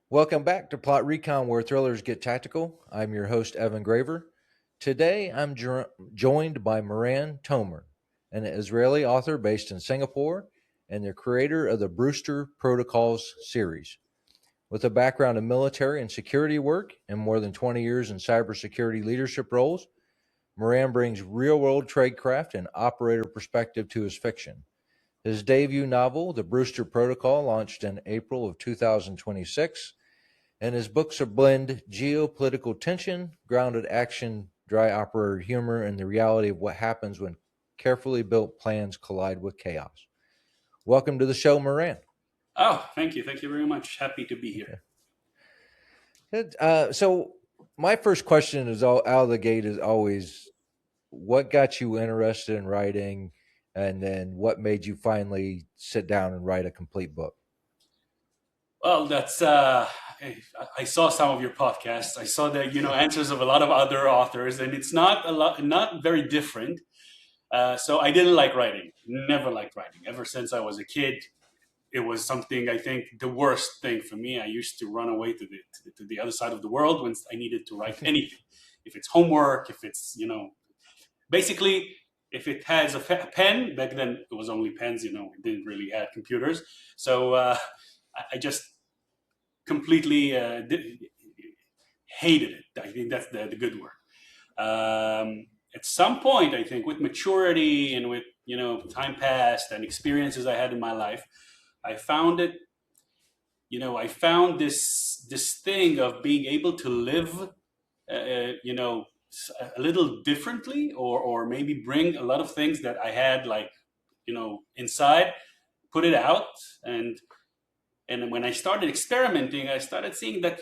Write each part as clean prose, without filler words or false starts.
Welcome back to Plot Recon, where thrillers get tactical. I'm your host, Evan Graver. Today, I'm joined by Moran Tomer, an Israeli author based in Singapore and the creator of the Brewster Protocols series. With a background in military and security work and more than 20 years in cybersecurity leadership roles, Moran brings real world tradecraft and operator perspective to his fiction. His debut novel, The Brewster Protocol, launched in April of 2026, and his books are blend geopolitical tension, grounded action, dry operator humor, and the reality of what happens when carefully built plans collide with chaos. Welcome to the show, Moran. Oh, thank you. Thank you very much. Happy to be here. So my first question is out of the gate is always, what got you interested in writing, and then what made you finally sit down and write a complete book? Well, I saw some of your podcasts. I saw the answers of a lot of other authors, and it's not very different. So I didn't like writing. Never liked writing. Ever since I was a kid, it was something, I think, the worst thing for me. I used to run away to the other side of the world when I needed to write anything. If it's homework, if it's basically, if it has a pen. Back then it was only pens. We didn't really have computers. So I just completely hated it. I think that's the good word. At some point, I think, with maturity and with time passed and experiences I had in my life, I found it. I found this thing of being able to live, a little differently, or maybe bring a lot of things that I had, like, inside, put it out. And when I started experimenting, I started seeing that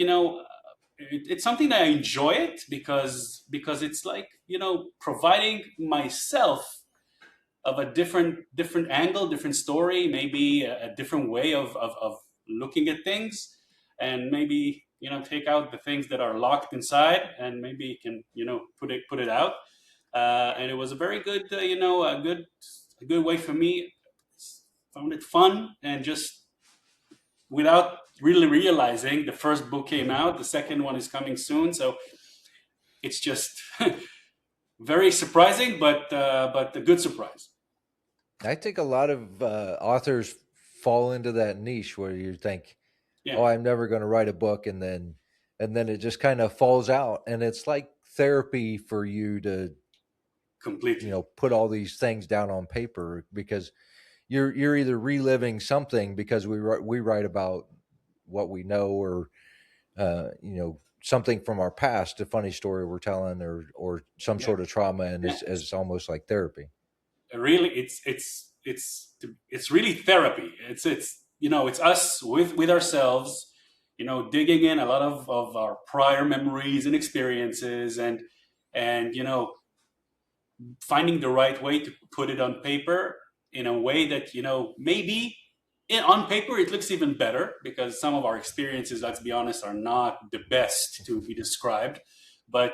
it's something that I enjoy it, because it's like, providing myself of a different angle, different story, maybe a different way of looking at things, and maybe take out the things that are locked inside, and maybe can put it out. And it was a very good, a good way for me. Found it fun, and just without really realizing, the first book came out, the second one is coming soon. So it's just very surprising, but a good surprise. I think a lot of authors fall into that niche where you think, Yeah, "Oh, I'm never going to write a book," and then it just kind of falls out, and it's like therapy for you to completely. put all these things down on paper because you're either reliving something because we write about what we know, or something from our past, a funny story we're telling, or some Yeah, sort of trauma, and yeah. it's almost like therapy. Really, it's really therapy. It's us with ourselves, digging in a lot of our prior memories and experiences, and finding the right way to put it on paper in a way that maybe on paper it looks even better, because some of our experiences, let's be honest, are not the best to be described. But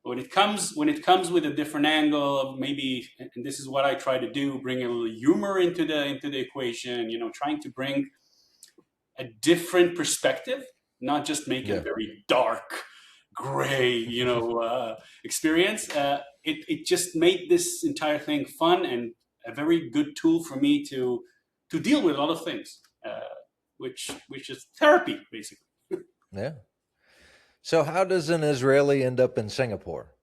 when it comes with a different angle of, maybe, and this is what I try to do, bring a little humor into the equation, trying to bring a different perspective, not just make a Yeah. very dark, gray, experience. It just made this entire thing fun, and a very good tool for me to deal with a lot of things, which is therapy, basically. Yeah. So how does an Israeli end up in Singapore?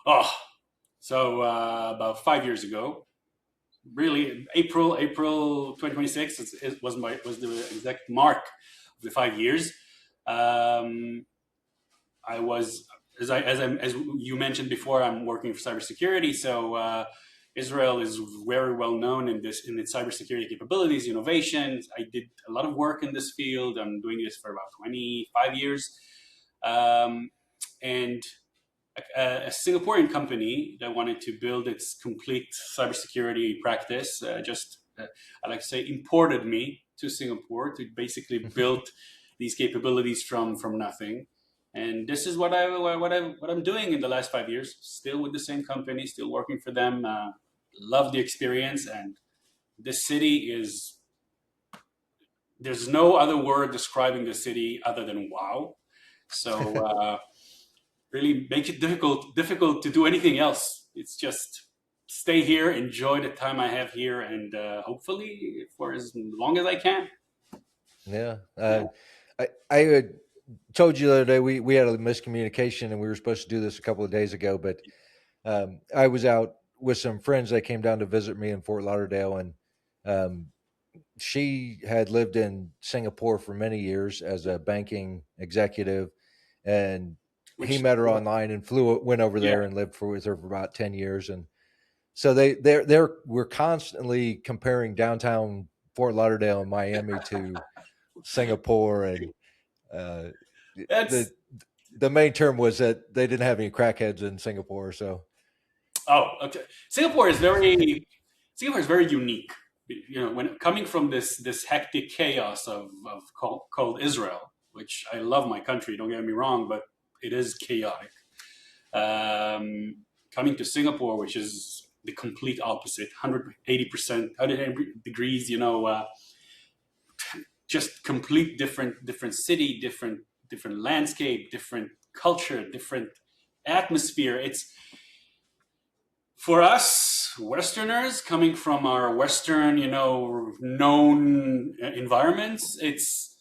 Oh, so about 5 years ago, really, April 2026 was the exact mark of the 5 years. Um, I was, as you mentioned before, I'm working for cybersecurity. So Israel is very well known in its cybersecurity capabilities, innovations. I did a lot of work in this field. I'm doing this for about 25 years, and a Singaporean company that wanted to build its complete cybersecurity practice, I like to say, imported me to Singapore to basically build these capabilities from nothing. And this is what I'm doing in the last 5 years. Still with the same company, still working for them. Love the experience, and this city is there's no other word describing the city other than wow. So really makes it difficult to do anything else. It's just stay here, enjoy the time I have here, and hopefully for as long as I can. Yeah. Yeah. I had told you the other day we had a miscommunication and we were supposed to do this a couple of days ago, but I was out with some friends that came down to visit me in Fort Lauderdale, and um, she had lived in Singapore for many years as a banking executive, and he Which met her online and went over yeah. there and lived with her for about 10 years. And so we're constantly comparing downtown Fort Lauderdale and Miami to Singapore, and uh, That's the the main term was that they didn't have any crackheads in Singapore. So oh, okay. Singapore is very unique. You know, when coming from this hectic chaos of called Israel, which I love my country. Don't get me wrong, but it is chaotic. Coming to Singapore, which is the complete opposite, 180%, 180 degrees. You know, just complete different city, different landscape, different culture, different atmosphere. It's for us Westerners coming from our Western, you know, known environments. It's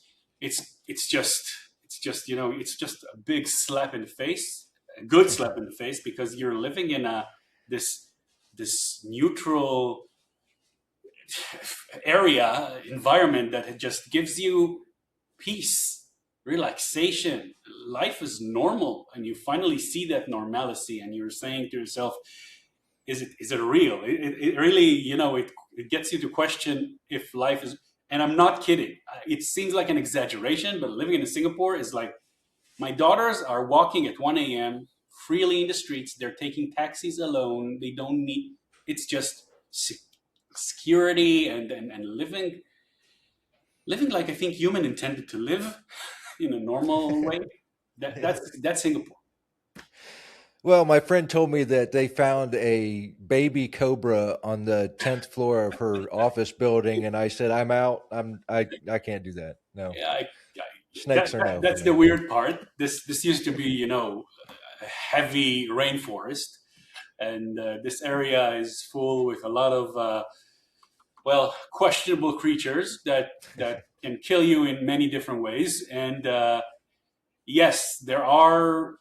just you know it's just a big slap in the face, a good slap in the face, because you're living in a this this neutral area environment that just gives you peace, relaxation. Life is normal, and you finally see that normalcy, and you're saying to yourself, is it real? It really, you know, it gets you to question if life is. And I'm not kidding. It seems like an exaggeration, but living in Singapore is like my daughters are walking at 1 a.m. freely in the streets. They're taking taxis alone. They don't need. It's just security and living like I think human intended to live in a normal way. That's Singapore. well, my friend told me that they found a baby cobra on the 10th floor of her office building, and I said, "I'm out. I can't do that. No, Yeah, snakes are no for that's the me." weird part. This used to be, you know, a heavy rainforest, and this area is full with a lot of well, questionable creatures that can kill you in many different ways. And yes, there are,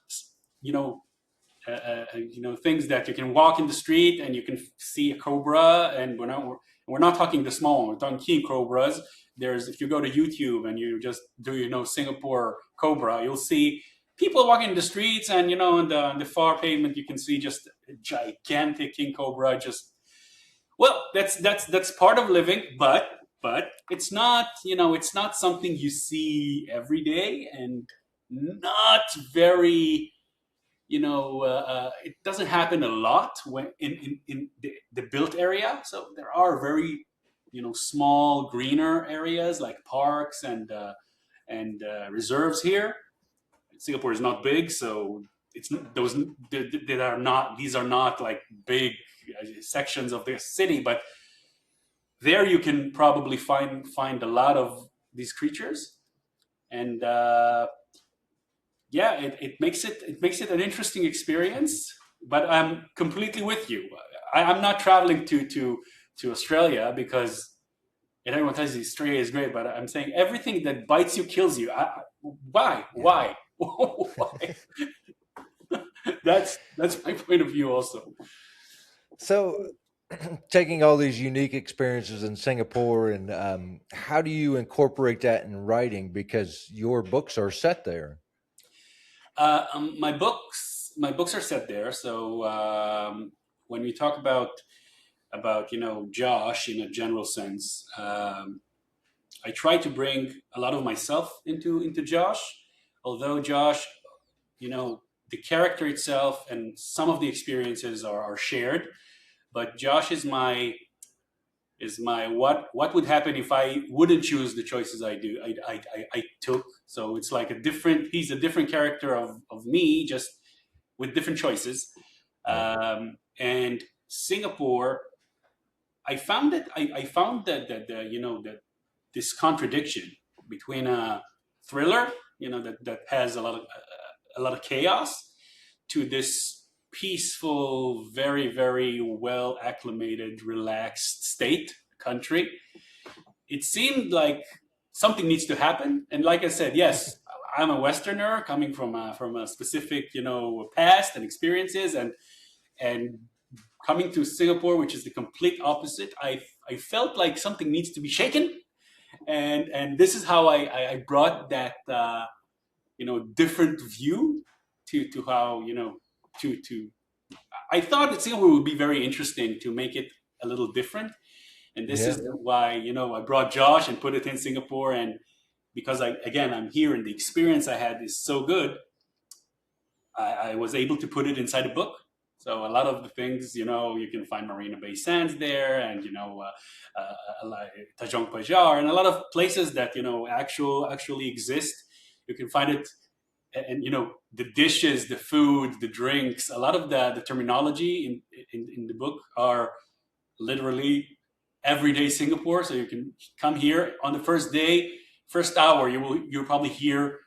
you know, you know, things that you can walk in the street and you can see a cobra, and we're not talking the small one, we're talking king cobras. There's, if you go to YouTube and you just do, you know, Singapore cobra, you'll see people walking in the streets, and you know, on the far pavement you can see just a gigantic king cobra. Just, well, that's part of living, but it's not, you know, it's not something you see every day, and not very, you know, it doesn't happen a lot when in the built area. So there are very, you know, small greener areas like parks and reserves here. Singapore is not big, so it's those that are not, these are not like big sections of the city, but there you can probably find a lot of these creatures. And yeah, it makes it an interesting experience. But I'm completely with you. I'm not traveling to Australia because, and everyone tells you Australia is great, but I'm saying everything that bites you kills you. Why? Yeah. Why? Why? That's my point of view also. So, taking all these unique experiences in Singapore, and how do you incorporate that in writing? Because your books are set there. My books are set there. So when we talk about, you know, Josh in a general sense, I try to bring a lot of myself into Josh. Although Josh, you know, the character itself and some of the experiences are shared, but Josh is my what would happen if I wouldn't choose the choices I took. So it's like a different, he's a different character of me, just with different choices. Right. And Singapore, I found that you know, that this contradiction between a thriller, that has a lot of chaos, to this peaceful, very, very well acclimated, relaxed country. It seemed like something needs to happen. And like I said, yes, I'm a Westerner coming from a specific, past and experiences, and coming to Singapore, which is the complete opposite. I felt like something needs to be shaken, and this is how I brought that different view to how to I thought that Singapore would be very interesting to make it a little different, and this Yeah. is why I brought Josh and put it in Singapore. And because I'm here and the experience I had is so good, I was able to put it inside a book. So a lot of the things, you can find Marina Bay Sands there, and Tajong Pajar, and a lot of places that actually exist. You can find it, and the dishes, the food, the drinks. A lot of the terminology in the book are literally everyday Singapore. So you can come here on the first day, first hour, you'll probably hear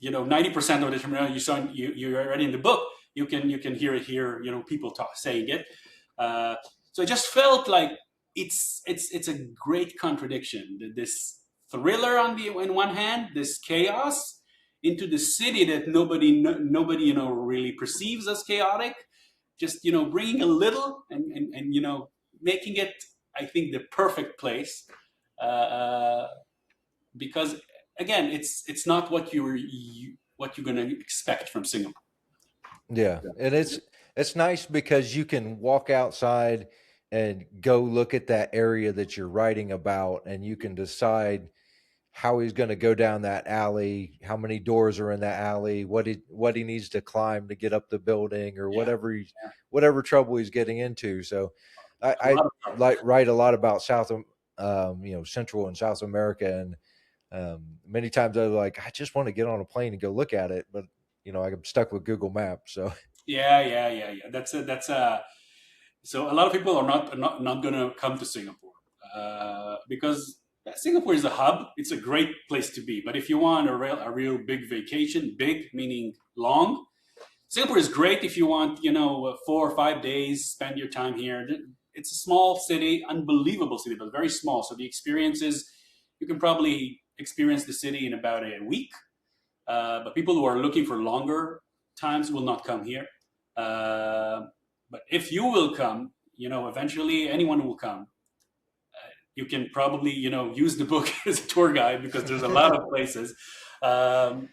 90% of the terminology you're already in the book. You can hear it here. People saying it. So it just felt like it's a great contradiction. This thriller in one hand, this chaos into the city that nobody really perceives as chaotic. Just bringing a little and making it, I think, the perfect place. Because again, it's not what what you're going to expect from Singapore. Yeah, and it's nice because you can walk outside and go look at that area that you're writing about, and you can decide how he's going to go down that alley, how many doors are in that alley, what he needs to climb to get up the building, or Yeah, whatever trouble he's getting into. So, a I lot of trouble. like write a lot about Central and South America, and many times I was like, I just want to get on a plane and go look at it, but I'm stuck with Google Maps. So Yeah. That's. So a lot of people are not going to come to Singapore because Singapore is a hub. It's a great place to be. But if you want a real big vacation, big meaning long, Singapore is great. If you want 4 or 5 days, spend your time here. It's a small city, unbelievable city, but very small. So the experiences, you can probably experience the city in about a week. But people who are looking for longer times will not come here. But if you will come, eventually anyone will come. You can probably, use the book as a tour guide because there's a lot of places. And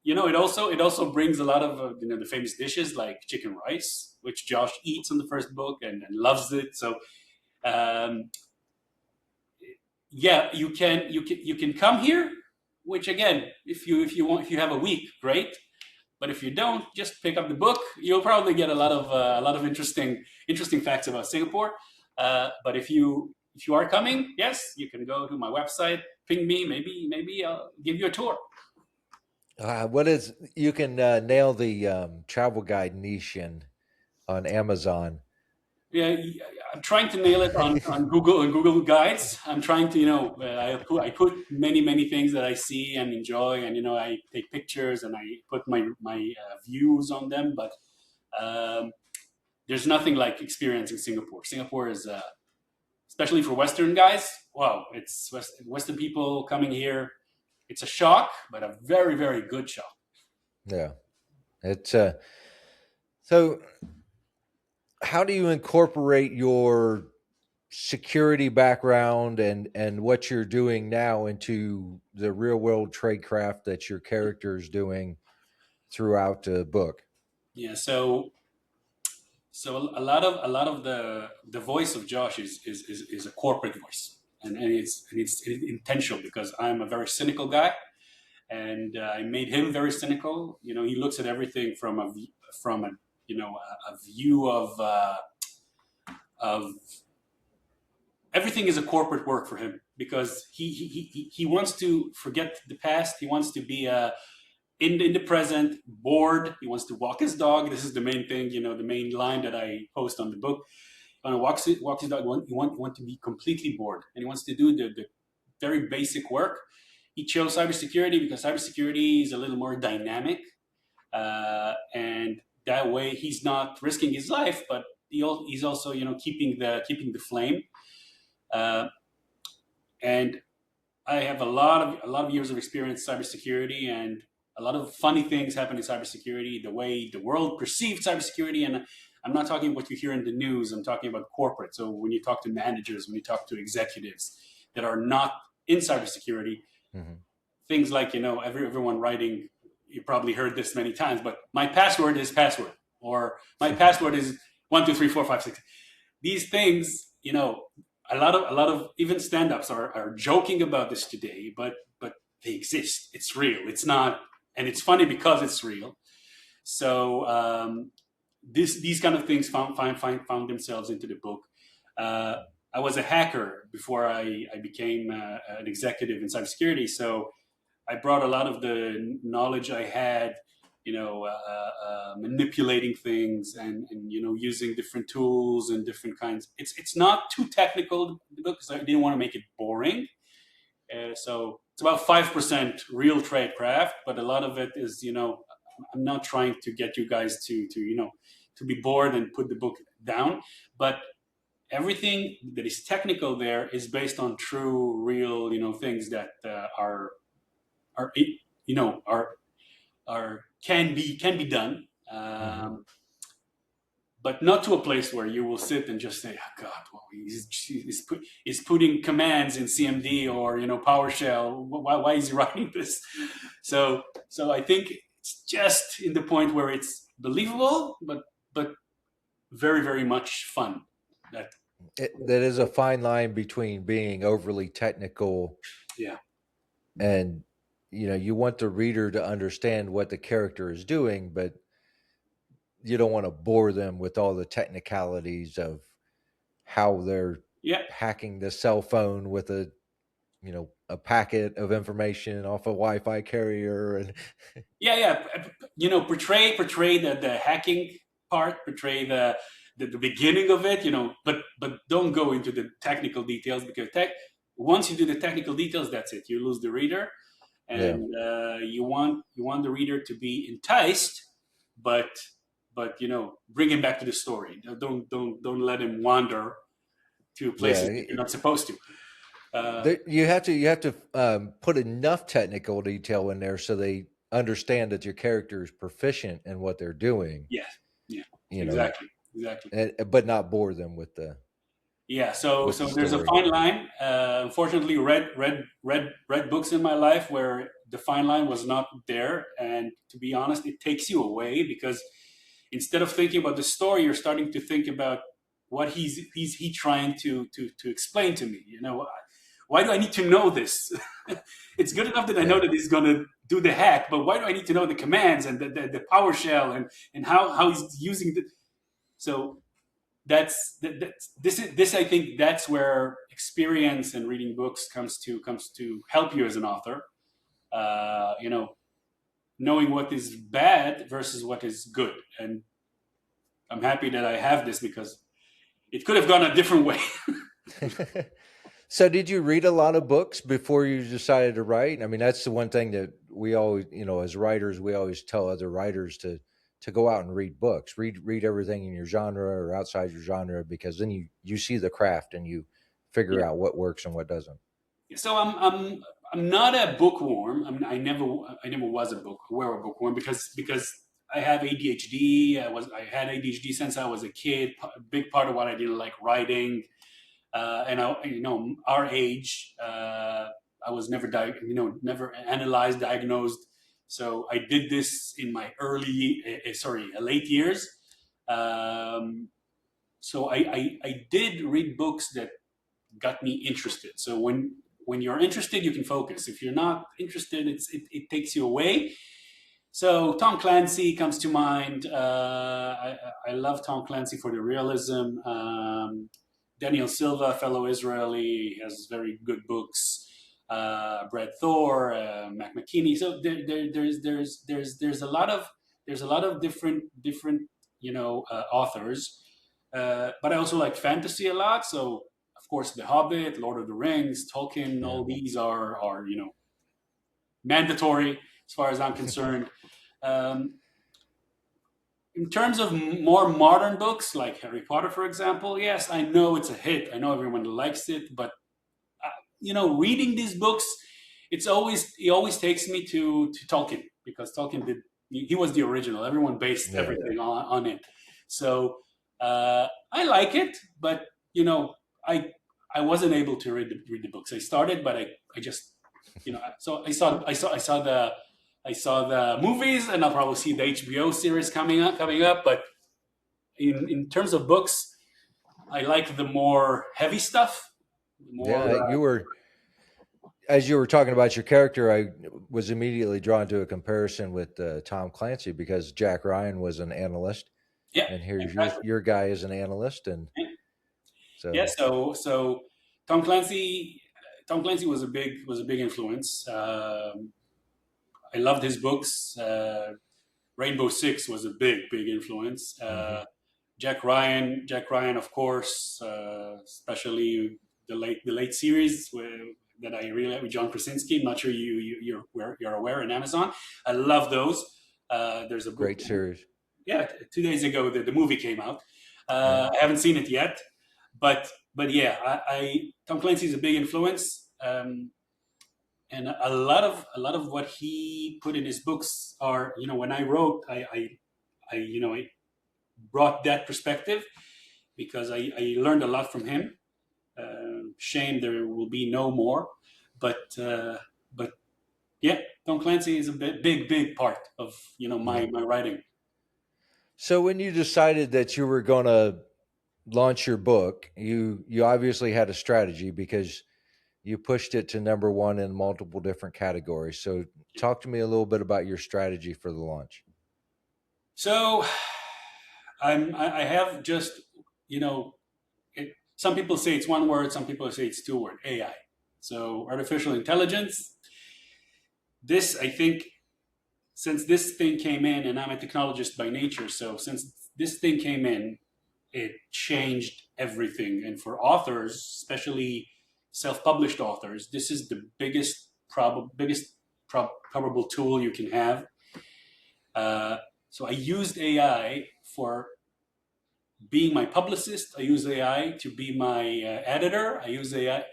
it also brings a lot of the famous dishes like chicken rice, which Josh eats in the first book and loves it. So yeah, you can come here, which again, if you have a week, great. But if you don't, just pick up the book. You'll probably get a lot of interesting facts about Singapore. But if you are coming, yes, you can go to my website, ping me. Maybe I'll give you a tour. what is you can nail the travel guide niche on Amazon. Yeah, I'm trying to nail it on Google Guides. I'm trying to, I put many things that I see and enjoy, and I take pictures and I put my views on them. But there's nothing like experiencing Singapore. Singapore is, especially for Western guys, wow! It's Western people coming here. It's a shock, but a very, very good shock. Yeah, it's so. How do you incorporate your security background and what you're doing now into the real world tradecraft that your character is doing throughout the book? Yeah. So a lot of the voice of Josh is a corporate voice, and it's intentional because I'm a very cynical guy, and I made him very cynical. He looks at everything from a a view of everything is a corporate work for him because he wants to forget the past. He wants to be in the present, bored. He wants to walk his dog. This is the main thing, the main line that I post on the book. walks his dog. You want to be completely bored, and he wants to do the very basic work. He chose cybersecurity because cybersecurity is a little more dynamic, and that way he's not risking his life, but he's also keeping the flame. Uh, and I have a lot of years of experience in cybersecurity, and a lot of funny things happen in cybersecurity. The way the world perceived cybersecurity, and I'm not talking what you hear in the news. I'm talking about corporate. So when you talk to managers, when you talk to executives that are not in cybersecurity, Mm-hmm. things like everyone writing. You probably heard this many times, but my password is password, or my password is 1 2 3 4 5 6. These things, a lot of even stand-ups are joking about this today, but they exist. It's real. It's not, and it's funny because it's real. So these kind of things found themselves into the book. Uh, I was a hacker before I became an executive in cybersecurity, so I brought a lot of the knowledge I had, manipulating things and using different tools and different kinds. It's not too technical because I didn't want to make it boring. So it's about 5% real tradecraft, but a lot of it is, I'm not trying to get you guys to be bored and put the book down, but everything that is technical there is based on true, real, things that are are can be done, Mm-hmm. but not to a place where you will sit and just say, "Oh God, well, he's putting commands in CMD or PowerShell. Why is he writing this?" So I think it's just in the point where it's believable, but very very much fun. That That is a fine line between being overly technical yeah and you want the reader to understand what the character is doing, but you don't want to bore them with all the technicalities of how they're yeah hacking the cell phone with a packet of information off a Wi-Fi carrier. And yeah. Portray the hacking part, portray the beginning of it, but don't go into the technical details, because once you do the technical details, that's it. You lose the reader, yeah, and you want the reader to be enticed, but bring him back to the story. Don't let him wander to places yeah, that you're not supposed to. you have to put enough technical detail in there so they understand that your character is proficient in what they're doing, Yeah, yeah, you know, exactly. but not bore them with the Yeah, so with the so there's a story. fine line. Unfortunately, read books in my life where the fine line was not there, and to be honest, it takes you away, because instead of thinking about the story, you're starting to think about what he trying to explain to me. Why do I need to know this? It's good enough that I know Yeah, that he's going to do the hack, but why do I need to know the commands and the PowerShell and how he's using the so this I think that's where experience and reading books comes to help you as an author. Knowing what is bad versus what is good, and I'm happy that I have this, because it could have gone a different way. So, did you read a lot of books before you decided to write? I mean, that's the one thing that we always, as writers, we always tell other writers to go out and read books. Read everything in your genre or outside your genre, because then you see the craft and you figure Yeah. out what works and what doesn't. So I'm not a bookworm. I never was a bookworm, because I have ADHD. I had ADHD since I was a kid. A big part of what I didn't like writing. Our age, I was never analyzed, diagnosed. So I did this in my late years. Um, so I did read books that got me interested. So when you're interested, you can focus. If you're not interested, it takes you away. So Tom Clancy comes to mind. I love Tom Clancy for the realism. Daniel Silva, fellow Israeli, has very good books. Brad Thor, Mac McKinney. So there's a lot of different authors. But I also like fantasy a lot. So of course, The Hobbit, Lord of the Rings, Tolkien, Yeah. all these are mandatory as far as I'm concerned. Um, in terms of more modern books like Harry Potter, for example, yes, I know it's a hit. I know everyone likes it, but reading these books, it always takes me to Tolkien, because Tolkien did he was the original. Everyone based Yeah. everything on it. So I like it, but I I wasn't able to read the books. I started, but I just so I saw the movies, and I'll probably see the HBO series coming up. But in terms of books, I like the more heavy stuff, the more Yeah, you were as you were talking about your character, I was immediately drawn to a comparison with Tom Clancy because Jack Ryan was an analyst, yeah, and here's exactly. your guy is an analyst, and Yeah, so so Tom Clancy, Tom Clancy was a big influence. I loved his books. Rainbow Six was a big influence. mhm. Jack Ryan, of course, especially the late series that I really like with John Krasinski. I'm not sure you're aware in Amazon. I love those. There's a book. Great series. Yeah, 2 days ago the movie came out. Yeah. I haven't seen it yet, but yeah, Tom Clancy is a big influence, and a lot of what he put in his books are when I wrote, I brought that perspective because I learned a lot from him. Shame there will be no more, but yeah, Tom Clancy is a big part of Yeah. my writing. So when you decided that you were going to launch your book, you obviously had a strategy because you pushed it to number one in multiple different categories. So talk to me a little bit about your strategy for the launch. So I have just some people say it's one word, some people say it's two word, AI. So artificial intelligence. This, I think, since this thing came in, and I'm a technologist by nature, so since this thing came in, it changed everything. And for authors, especially self-published authors, this is the biggest probable tool you can have. So I used AI for being my publicist. I use AI to be my editor. I use AI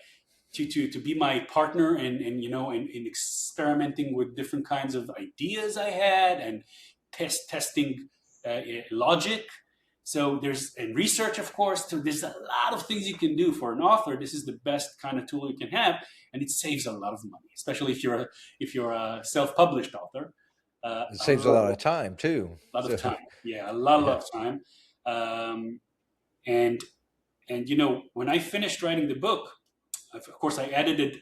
to be my partner in experimenting with different kinds of ideas I had, and testing logic. So there's and research, of course. So there's a lot of things you can do for an author. This is the best kind of tool you can have, and it saves a lot of money, especially if you're a self-published author. It A saves a lot of time too. lot of So time, yeah, a lot yeah, of time. Um, and when I finished writing the book, of course, I edited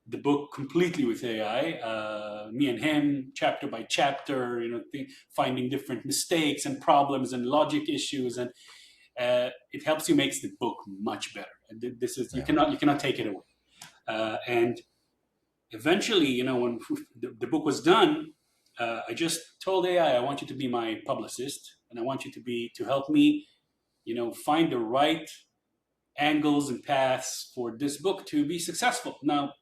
the book completely with AI, me and him, chapter by chapter, finding different mistakes and problems and logic issues, and it helps you makes the book much better. And this is you yeah, cannot you cannot take it away. And eventually, when the book was done, I just told AI, I want you to be my publicist, and I want you to help me, find the right angles and paths for this book to be successful. Now,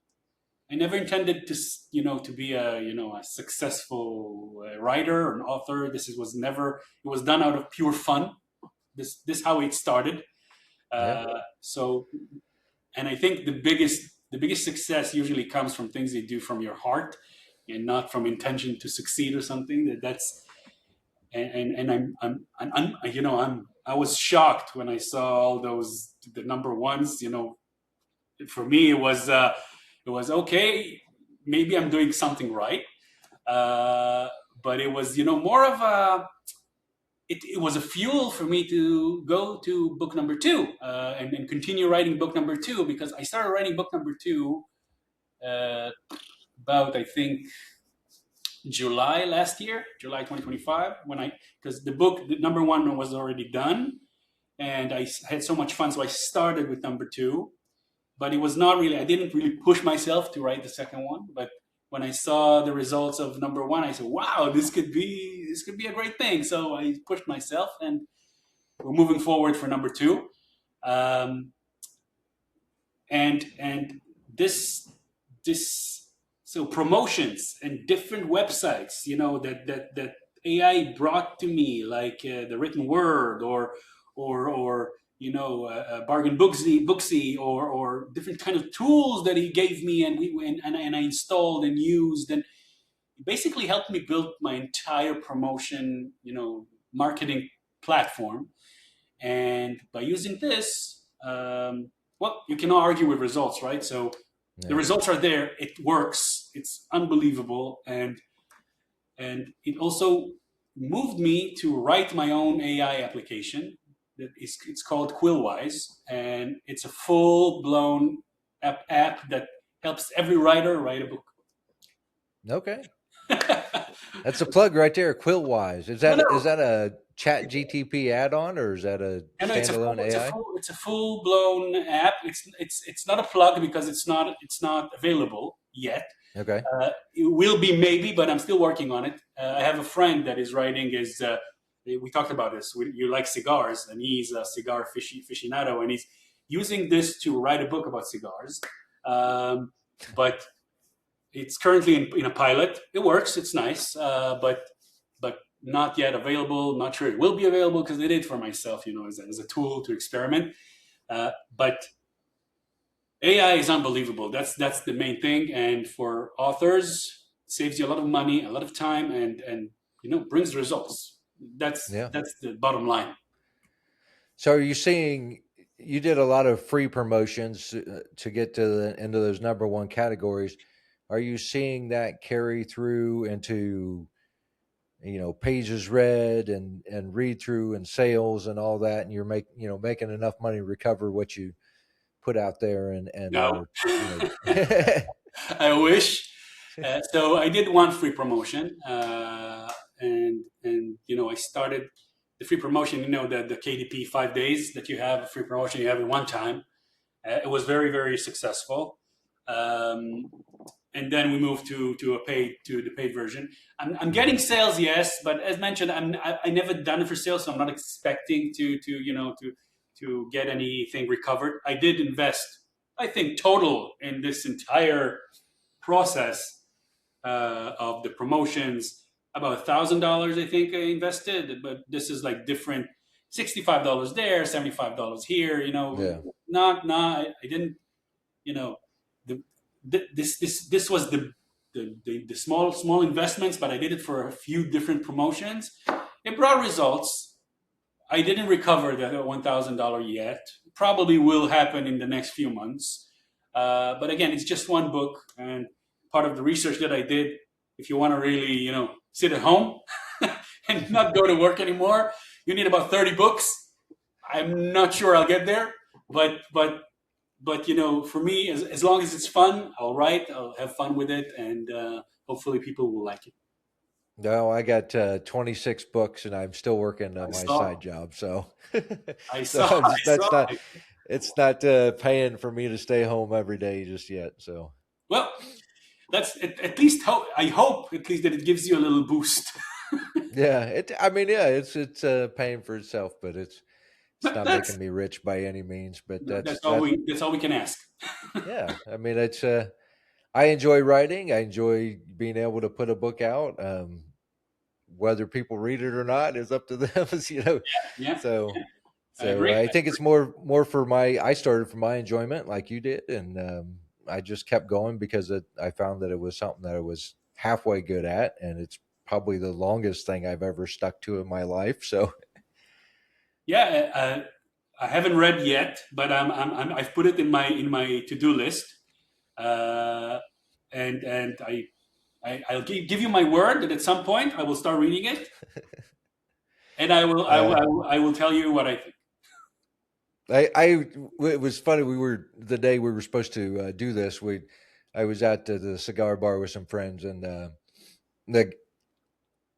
I never intended to be a successful writer or an author. Was never. It was done out of pure fun. This how it started. yeah. So, and I think the biggest success usually comes from things you do from your heart, and not from intention to succeed or something. That's and I was shocked when I saw all those the number ones. For me it was okay. Maybe I'm doing something right, but it was more of a it was a fuel for me to go to book number two, and continue writing book number two, because I started writing book number two uh, about, I think, July last year, July 2025, because the number one was already done, and I had so much fun, so I started with number two. But it was not really, I didn't really push myself to write the second one. But when I saw the results of number one, I said, wow, this could be a great thing. So I pushed myself, we're moving forward for number two. Um, and this so promotions and different websites, that AI brought to me, like the written word, or bargain booksy, or different kind of tools that he gave me, and I installed and used, and it basically helped me build my entire promotion, marketing platform. And by using this, well, you cannot argue with results, right? So the Yeah. results are there. It works. It's unbelievable, and it also moved me to write my own AI application. It's called Quillwise, and it's a full blown app that helps every writer write a book. Okay. That's a No, plug right there. Quillwise. Is no, that a Chat GTP add-on or is that a no. standalone AI? It's a full blown app. It's not a plug because it's not available yet. Okay. It will be maybe, but I'm still working on it. I have a friend that is writing his. We talked about this. You like cigars, and he's a cigar aficionado, and he's using this to write a book about cigars. But it's currently in a pilot. It works. It's nice, but not yet available. Not sure it will be available because I did it for myself, as a tool to experiment. But AI is unbelievable. That's the main thing, and for authors, saves you a lot of money, a lot of time, and brings results. Yeah. That's the bottom line. So are you seeing you did a lot of free promotions to get to into those number one categories? Are you seeing that carry through into pages read and read through and sales and all that, and you're making enough money to recover what you put out there and No, are I wish. So I did one free promotion, and I started the free promotion. The KDP 5 days that you have a free promotion, you have it one time. It was very, very successful. Um, and then we moved to the paid version. I'm getting sales, yes, but as mentioned, I never done it for sales, so I'm not expecting to get anything recovered. I did invest, I think, total in this entire process of the promotions, about $1,000. I think I invested, but this is like different. $65 there, $75 here. yeah. Not. I didn't. You know, the, this was the small investments, but I did it for a few different promotions. It brought results. I didn't recover the $1,000 yet. Probably will happen in the next few months. But again, it's just one book, and part of the research that I did. If you want to really, sit at home and not go to work anymore, you need about 30 books. I'm not sure I'll get there, but for me, as long as it's fun, I'll write. I'll have fun with it, and hopefully, people will like it. No, I got 26 books and I'm still working I my saw. side job. So, I so saw. I that's saw. not, it's not paying for me to stay home every day just yet. So, Well, that's at least hope. I hope at least that it gives you a little boost. yeah, I mean, yeah, it's paying for itself, but it's not that's making me rich by any means, but that's all that's, we can ask. yeah, I mean, I enjoy writing. I enjoy being able to put a book out. Whether people read it or not is up to them, Yeah, so, I agree. I think it's more for I started for my enjoyment like you did. And, I just kept going because I found that it was something that I was halfway good at. And it's probably the longest thing I've ever stuck to in my life. So, Yeah, I haven't read yet, but I've put it in my to do list, uh, and I'll give you my word that at some point I will start reading it, and uh, I will tell you what I think. it was funny. The day we were supposed to do this. I was at the cigar bar with some friends, and the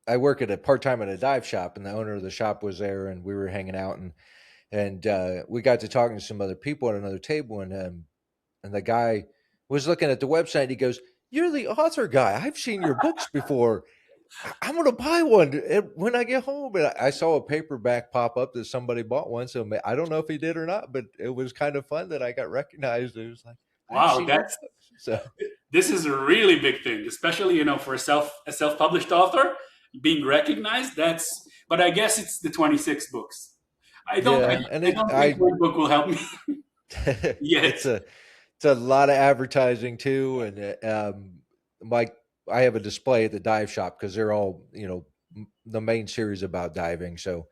I work at a part time at a dive shop, and the owner of the shop was there, and we were hanging out, and we got to talking to some other people at another table, and the guy was looking at the website. He goes, "You're the author guy. I've seen your books before." I'm going to buy one when I get home. And I saw a paperback pop up that somebody bought one. So I don't know if he did or not, but it was kind of fun that I got recognized. It was like, I've Wow, seen your books. So this is a really big thing, especially for a self published author being recognized. That's but I guess it's the 26 books. yeah, and I don't think one book will help me yet. it's a lot of advertising too, and my I have a display at the dive shop because they're all the main series about diving. So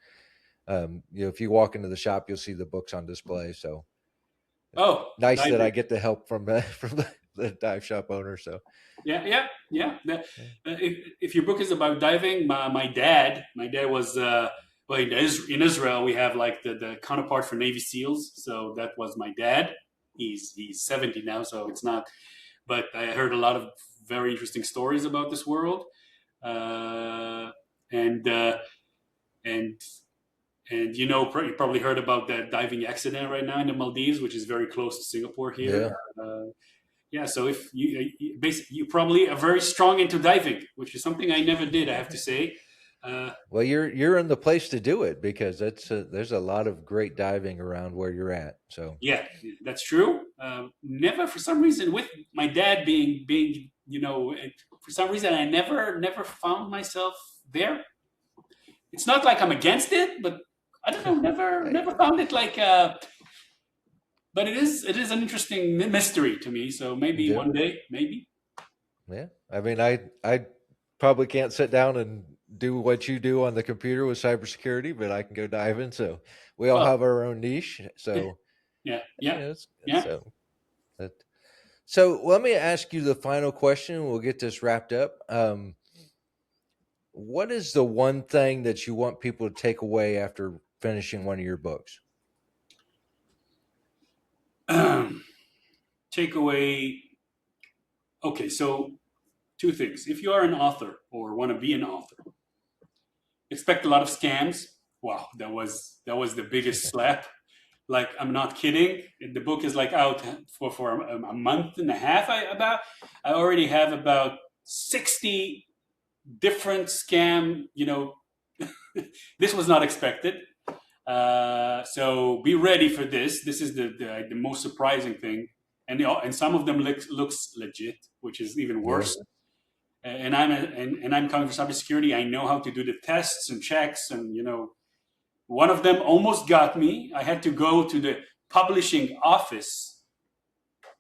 if you walk into the shop, you'll see the books on display. So Oh, nice that I diving. get the help from from the dive shop owner. So Yeah, yeah, yeah. yeah. If your book is about diving, my dad was well in Israel. We have like the counterpart for Navy SEALs, so that was my dad. He's 70 now, so it's not. But I heard a lot of very interesting stories about this world, uh, and uh, and you probably heard about that diving accident right now in the Maldives, which is very close to Singapore here. Yeah. Yeah, so if basically you probably are very strong into diving, which is something I never did, I have to say. Well, you're in the place to do it because there's a lot of great diving around where you're at. So Yeah, that's true. Never, for some reason, with my dad being for some reason, I never found myself there. It's not like I'm against it, but I don't know, never found it like. But it is an interesting mystery to me. So maybe yeah, one day, maybe. yeah. I mean, I probably can't sit down and do what you do on the computer with cybersecurity, but I can go diving. So we all Well, have our own niche. So yeah, yeah, yeah, yeah. so that, so let me ask you the final question. We'll get this wrapped up. What is the one thing that you want people to take away after finishing one of your books? Takeaway. Okay, so two things. If you are an author or want to be an author, expect a lot of scams. Wow, that was the biggest slap. Like I'm not kidding. The book is like out for a month and a half. I already have about 60 different scam. This was not expected. So be ready for this. This is the most surprising thing, and some of them looks legit, which is even Yeah. worse. And I'm coming from cybersecurity. I know how to do the tests and checks, and one of them almost got me. I had to go to the publishing office,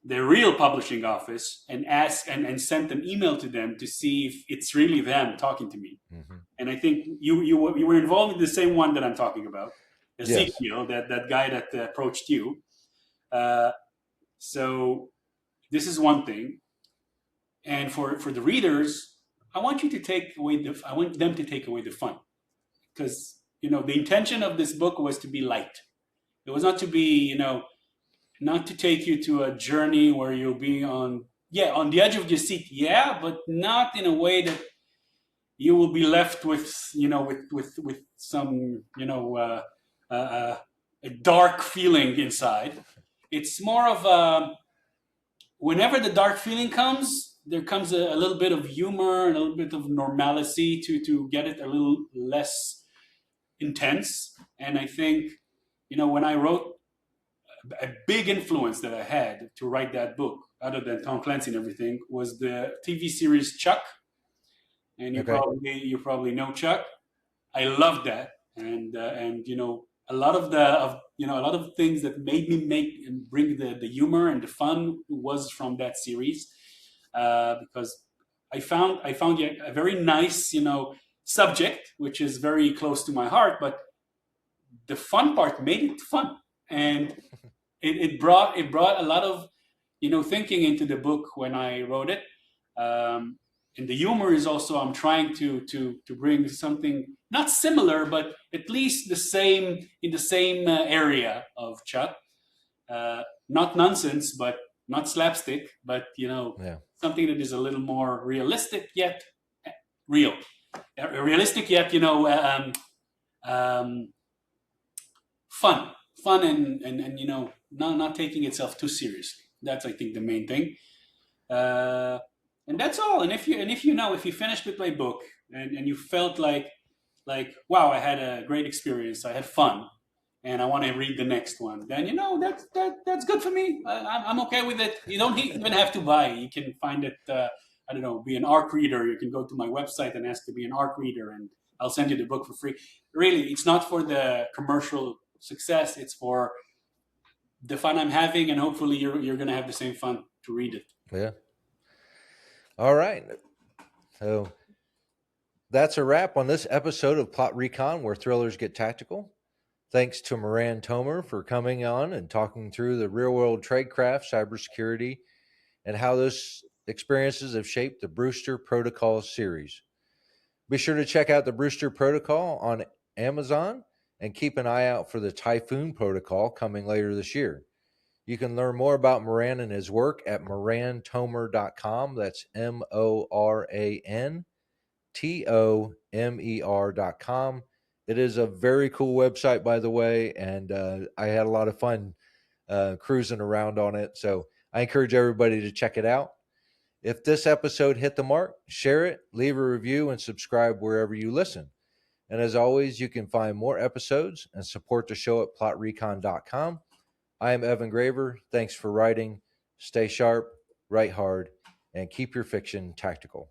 the real publishing office, and ask and send an email to them to see if it's really them talking to me. Hmm. And I think you were involved in the same one that I'm talking about, Yes. Ezekiel, that guy that approached you. Uh, so this is one thing, and for the readers, I want them to take away the fun, because the intention of this book was to be light. It was not to be not to take you to a journey where you'll be on the edge of your seat, yeah, but not in a way that you will be left with with some a dark feeling inside. It's more of a whenever the dark feeling comes, there comes a little bit of humor and a little bit of normalcy to get it a little less intense. And I think when I wrote, a big influence that I had to write that book, other than Tom Clancy and everything, was the TV series Chuck. And you Okay. probably know Chuck. I love that, and a lot of a lot of things that made me make and bring the humor and the fun was from that series, because I found a very nice subject, which is very close to my heart, but the fun part made it fun, and it brought a lot of thinking into the book when I wrote it. Um, and the humor is also, I'm trying to bring something not similar, but at least the same in the same area of Chuck. Not nonsense, but not slapstick, but Yeah. something that is a little more realistic yet real, realistic yet um, fun, fun, and not taking itself too seriously. That's, I think, the main thing. Uh, And that's all. And if you finished with my book and you felt like wow, I had a great experience, I had fun, and I want to read the next one, then that's good for me. I'm okay with it. You don't even have to buy. You can find it. I don't know, be an ARC reader. You can go to my website and ask to be an ARC reader, and I'll send you the book for free. Really, it's not for the commercial success. It's for the fun I'm having, and hopefully you're gonna have the same fun to read it. Yeah. All right. So that's a wrap on this episode of Plot Recon, where thrillers get tactical. Thanks to Moran Tomer for coming on and talking through the real world tradecraft, cybersecurity, and how those experiences have shaped the Brewster Protocol series. Be sure to check out the Brewster Protocol on Amazon and keep an eye out for the Typhoon Protocol coming later this year. You can learn more about Moran and his work at morantomer.com. That's MoranTomer.com. It is a very cool website, by the way, and I had a lot of fun cruising around on it. So I encourage everybody to check it out. If this episode hit the mark, share it, leave a review, and subscribe wherever you listen. And as always, you can find more episodes and support the show at plotrecon.com. I am Evan Graver. Thanks for writing. Stay sharp, write hard, and keep your fiction tactical.